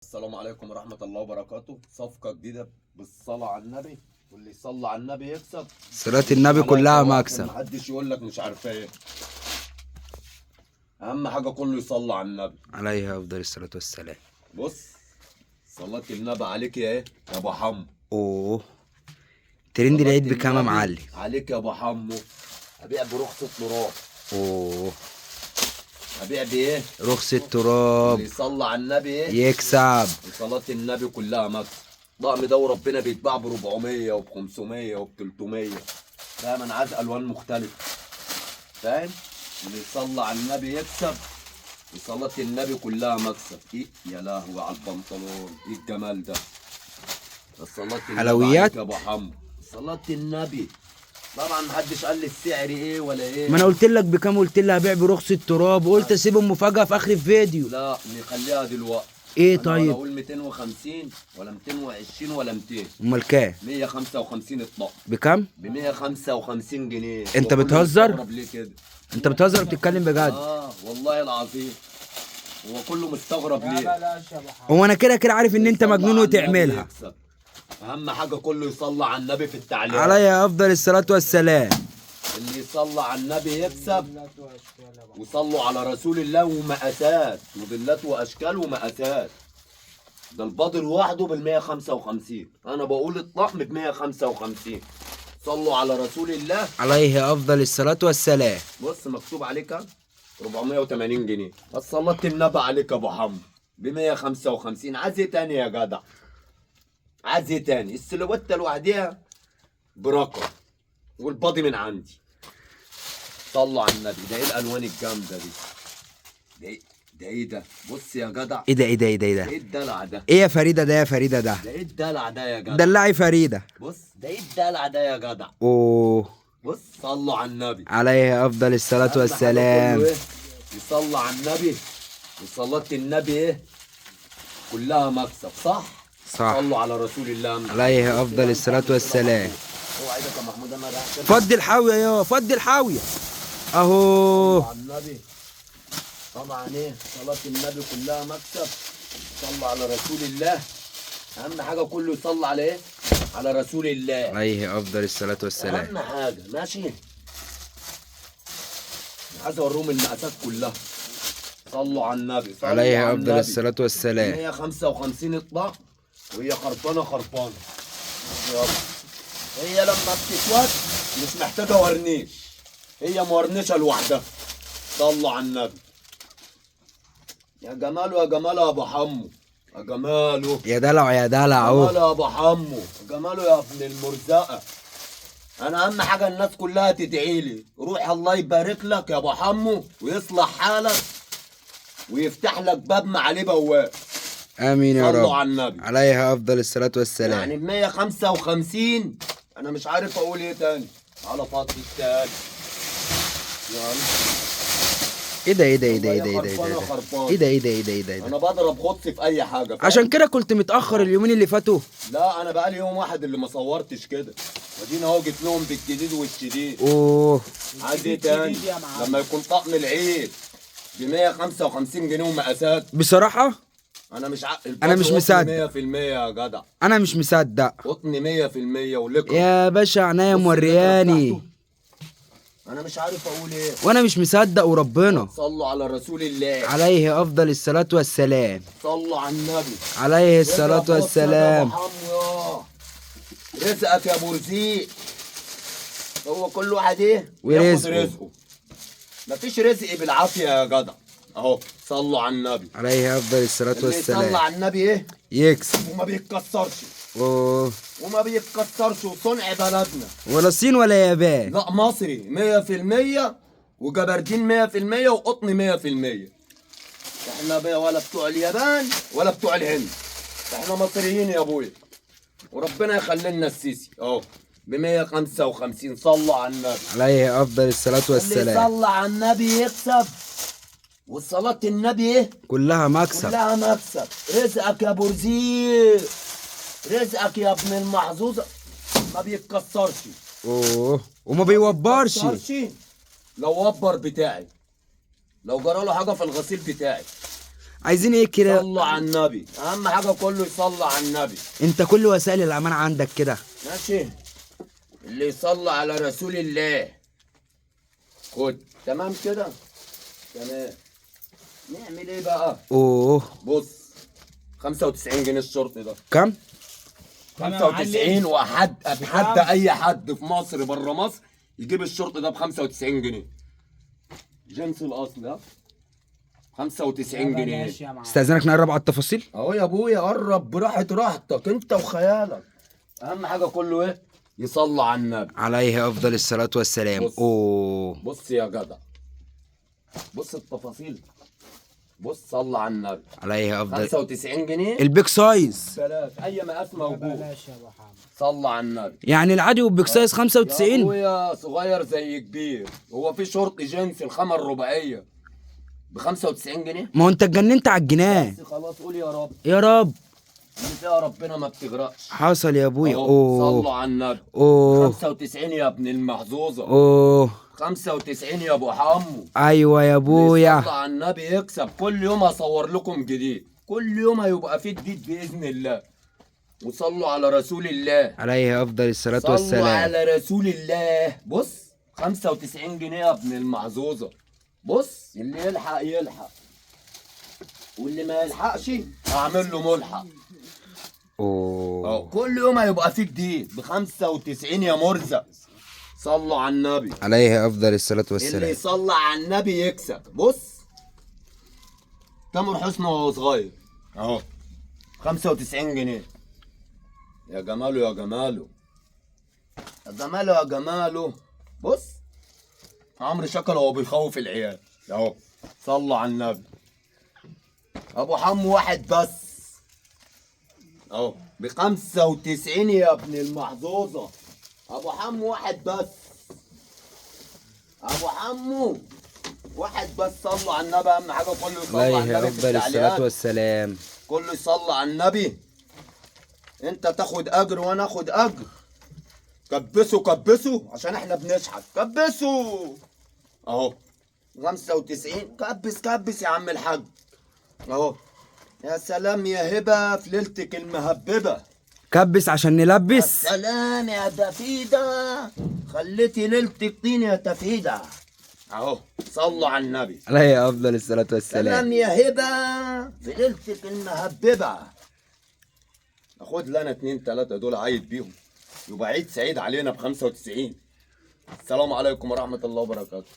السلام عليكم ورحمة الله وبركاته. صفقة جديدة بالصلاة على النبي، واللي يصلي على النبي يكسب. صلاة النبي كلها مكسب. محدش يقول لك مش عارف ايه. أهم حاجة كله يصلي على النبي عليه أفضل الصلاة والسلام. بص، صلاة النبي عليك يا ايه يا أبو حمو. أوه، ترند العيد صلاة بكام يا النبي معلم؟ عليك يا أبو حمو. هبيع برخص التراب. أوه، هبيع بإيه؟ رخص التراب. اللي يصلي على النبي ايه يكسب. وصلاة النبي كلها مكسب. طقم ده وربنا بيتباع ب 400 وب 500 وب 300. فاهم؟ انا عايز الوان مختلفه. فاهم؟ اللي يصلي على النبي يكسب، وصلاة النبي كلها مكسب. ايه يا لهوي على البنطلون، ايه الجمال ده. صلاة النبي حلويات؟ عليك يا ابو حمو. صلاة النبي طبعا محدش قال لي السعر ايه ولا ايه. ما أنا قلت لك بكام، قلت لي هبيع برخص التراب، وقلت أسيبهم مفاجأة في آخر الفيديو. لا نخليها دلوقتي. إيه أنا ولا طيب؟ اقول 250 ولا 220 ولا 200. أمال كام؟ 155 الطقم بكام؟ ب 155 جنيه. أنت هو كله بتهزر؟ مستغرب ليه كده؟ أنت بتهزر وبتتكلم بجد؟ والله العظيم هو كله مستغرب ليه. هو أنا كده كده عارف إن أنت يصلي مجنون على النبي وتعملها. يكسب. اهم حاجه كله يصلي على النبي في التعليق. عليه أفضل الصلاة والسلام. اللي يصلي على النبي يكسب. وصلوا على رسول الله. ومقاسات موديلات واشكال ومقاسات. ده الباضي لوحده بال 155. انا بقول الطقم ب 155. صلوا على رسول الله. عليه أفضل الصلاة والسلام. بص مكتوب عليك كام؟ 480 جنيه. بس صلاة النبي عليك يا ابو حمو ب 155. عايز ايه تاني يا جدع؟ عايز ايه تاني؟ السلوته لوحديها برقم، والباضي من عندي. صلوا على النبي. ده ايه الالوان الجامده دي؟ ده ايه ده؟ بص يا جدع. إيه ده إيه ده إيه ده إيه ده؟ ايه الدلع ده؟ إيه يا فريدة ده يا فريدة ده؟ ده ايه الدلع ده يا جدع؟ دلعي فريدة. بص ده ايه الدلع ده يا جدع؟ أوه، بص صلوا على النبي. عليه أفضل الصلاة أهم حاجة والسلام. كله إيه؟ يصلي على النبي. وصلاة النبي ايه كلها مكسب. صح؟ صح. صلوا على رسول الله. عليه أفضل الصلاة والسلام. هو عايزك يا محمود. انا رايح كده. فضي الحاوية يا فضي الحاوية أهو. على النبي طبعا ايه. صلاة النبي كلها مكسب. صلوا على رسول الله. اهم حاجة كله يصلي على ايه؟ على رسول الله. عليه أفضل الصلاة اهم والسلام. حاجة. ماشي. عايز اوريهم المقاسات كلها. صلوا على النبي. صلوا عليه على أفضل النبي. الصلاة والسلام. 155 اطلاق. وهي خربانة خربانة. يلا. هي لما بتتوت مش محتاجة ورنيش. هي مورنشة لوحدها. صلوا على النبي. يا جماله يا جماله يا ابو حمو. يا جماله يا دلع يا دلع أهو. جماله يا ابو حمو. يا جماله يا ابن المرزقه. انا اهم حاجه الناس كلها تدعي لي. روح الله يبارك لك يا ابو حمو ويصلح حالك ويفتح لك باب ما عليه بواب. آمين يا صلوا رب. على النبي. عليه أفضل الصلاة والسلام. يعني ب 155 انا مش عارف اقول ايه تاني. على فضل التاني. يلا. إيه ده إيه ده إيه ده إيه ده والله إيه ده خربانة خربانة. إيه ده إيه ده إيه ده إيه ده إيه ده؟ انا بضرب خطي في اي حاجه. فاهم؟ عشان كده كنت متأخر اليومين اللي فاتوا. لا انا بقالي يوم واحد اللي ما صورتش كده. ودينا اهو جيت لهم بالجديد والشديد. أوه، عايز ايه تاني؟ لما يكون طقم العيد ب 155 جنيه ومقاسات. بصراحة انا مش أنا مش مصدق. 100% يا جدع. أنا مش مصدق. قطن 100% ولكم. يا باشا عناية مورياني. انا مش عارف اقول ايه. وأنا مش مصدق وربنا. صلوا على رسول الله. عليه أفضل الصلاة والسلام. صلوا على النبي. عليه الصلاة والسلام. رزقك يا ابو رزيق. هو كل واحد ايه ورزقه. ياخد رزقه. مفيش رزق بالعافيه يا جدع. اهو صلوا على النبي. عليه أفضل الصلاة اللي يصلي والسلام. على النبي ايه يكسب. وما بيتكسرش. أوه، وما بيتكسرش. وصنع بلدنا. ولا صين ولا يابان. لا مصري 100%. وجبردين 100% وقطن 100%. احنا بقى ولا بتوع اليابان ولا بتوع الهند. احنا مصريين يا ابويا. وربنا يخلي لنا السيسي اهو ب 155. صلوا على النبي. عليه أفضل الصلاة اللي والسلام. يصلي على النبي يكسب. والصلاة النبي ايه كلها مكسب. كلها مكسب. رزقك يا ابو رزيق. رزقك يا ابن المحظوظه. ما بيتكسرش. أوه، وما بيوبرش. لو وبر بتاعي. لو جرى له حاجه في الغسيل بتاعي. عايزين ايه كده؟ صلوا على النبي، اهم حاجه كله يصلي على النبي. انت كل وسائل الامان عندك كده. ماشي، اللي يصلي على رسول الله خد. تمام كده، تمام. نعمل ايه بقى؟ اوه. بص، 95 جنيه الشرط ده. كم؟ 95، بحد اي حد في مصر بره مصر يجيب الشرط ده ب 95 جنيه. جنس الاصل ده 95 جنيه. استاذنك نقرب على التفاصيل. اهو يا ابويا، قرب راحتك انت وخيالك. اهم حاجه كله ايه؟ يصلي على النبي عليه افضل الصلاة والسلام. بص. اوه. بص يا جدع، بص التفاصيل، بص صلي على النبي. عليه افضل. 95 جنيه البيك سايز. بلاش، اي مقاس موجود. صلي على النبي. يعني العادي والبيك سايز يا 95. ابويا صغير زي كبير، هو في شرط جنس الخامه الرباعيه ب 95 جنيه؟ ما هو انت اتجننت على الجنيه. بس خلاص قول يا رب، يا رب. اللي فيها ربنا ما بتغرقش. حصل يا ابويا. أهو، اوه. صلوا على النبي. اوه. 95 يا ابن المحظوظه. اوه. 95 يا ابو حمو. ايوه يا اللي ابويا. يصلي على النبي يكسب. كل يوم هصور لكم جديد، كل يوم هيبقى فيه جديد باذن الله. وصلوا على رسول الله. عليه افضل الصلاة صلوا والسلام. على رسول الله. بص، 95 جنيه يا ابن المحظوظه. بص، اللي يلحق يلحق، واللي ما يلحقش هعمل له ملحق. اوه. اهو كل يوم هيبقى فيه جديد ب 95 يا مرزق. صلوا على النبي. عليه افضل الصلاة اللي والسلام. يصلي على النبي يكسب. بص، تامر حسني وهو صغير اهو 95 جنيه. يا جماله يا جماله، يا جماله يا جماله. بص، عمرو شكل وهو بيخوف العيال اهو. صلوا على النبي. ابو حمو واحد بس اهو ب 95 يا ابن المحظوظه. ابو حمو واحد بس، ابو حمو واحد بس. صلوا على النبي، اهم حاجه كله يصلي على عليه النبي في افضل الصلاة التعليقات. والسلام. كله يصلي على النبي. انت تاخد اجر وانا اخد اجر. كبسوا كبسوا عشان احنا بنشحت. كبسوا اهو 95. كبس كبس يا عم الحاج اهو. يا سلام يا هبه في ليلتك المهببه. كبس عشان نلبس. سلام يا تفيدة، خليتي ليلتك طين يا تفيدة اهو. صلوا على النبي. عليه افضل الصلاة والسلام. سلام يا هبة في ليلتك المهببة. اخد لنا 2 3 دول عيد بيهم، يبقى عيد سعيد علينا ب 95. السلام عليكم ورحمة الله وبركاته.